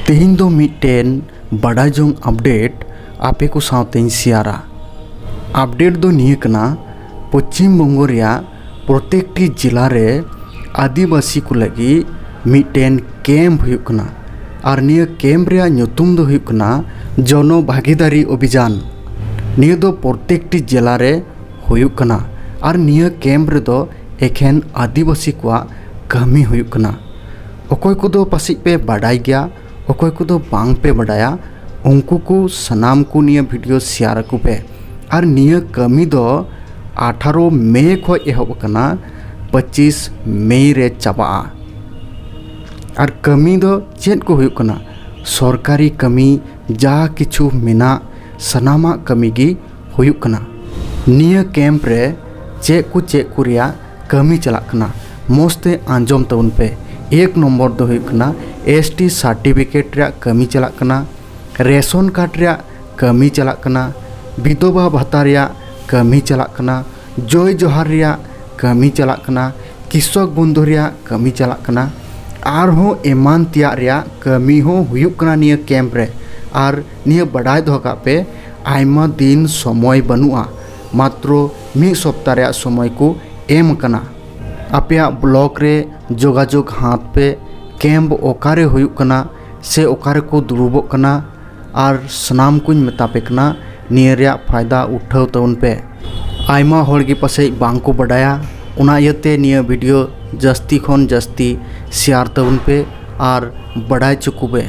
तेहिं दो मिट्टेन बड़ा जों अपडेट आपे को सावतें शेयरा। अपडेट दो निये कना पश्चिम बंगो रिया प्रत्येकटी जिला रे आदिवासी को लगी मिट्टेन कैम्प हुयुक कना और निये कैम्प रिया ᱧᱩᱛᱩᱢ दो हुयुक कना जनो भागीदारी अभियान। निये दो प्रत्येकटी जिला रे हुयुक कना और निये कैम्प रे दो एखेन आदिवासी को कामी हुयुक कना। अकोय को दो पासिक पे बाडाय गया अकोय को दो बांग पे बाडाया उनको को सनाम को निये वीडियो शेयर को पे और निये कामी दो 18 मई को एहब कना 25 मई रे चाबा और कामी दो चेद को हुयुक कना सरकारी कामी जा किछु मेना सनामा कामी गी हुयुक कना। निये कैम्प रे चेक को रिया कामी चलाक कना मोस्ते आंजम तउन पे। एक नंबर दो हुयुक कना ST सर्टिफिकेट रिया कामी चलाक कना, रेशन कार्ड रिया कामी चलाक कना, विधवा भाता रिया कामी चलाक कना, जय जोहार रिया कामी चलाक कना, कृषक बंधु रिया कामी चलाक कना और हो एमान तिया रिया कामी हो हुयुक कना निये कैम्प रे। और निये बड़ाय दो का पे आयमा दिन समय बनुआ मात्रो मिद सप्ताह रिया समय को एम कना। आपेया ब्लॉक रे जोगाजोग हाथ पे कैम्प ओकारे हुयुक कना से ओकारे को दुरुबोग कना और सनाम कुछ मेतापे कना निये रिया फायदा उठाव तउन पे। आयमा होड़ गे पासे बांग को बडाया उना इयते निये वीडियो जस्ती खन जस्ती शेयर तउन पे और बडाय चुकुबे।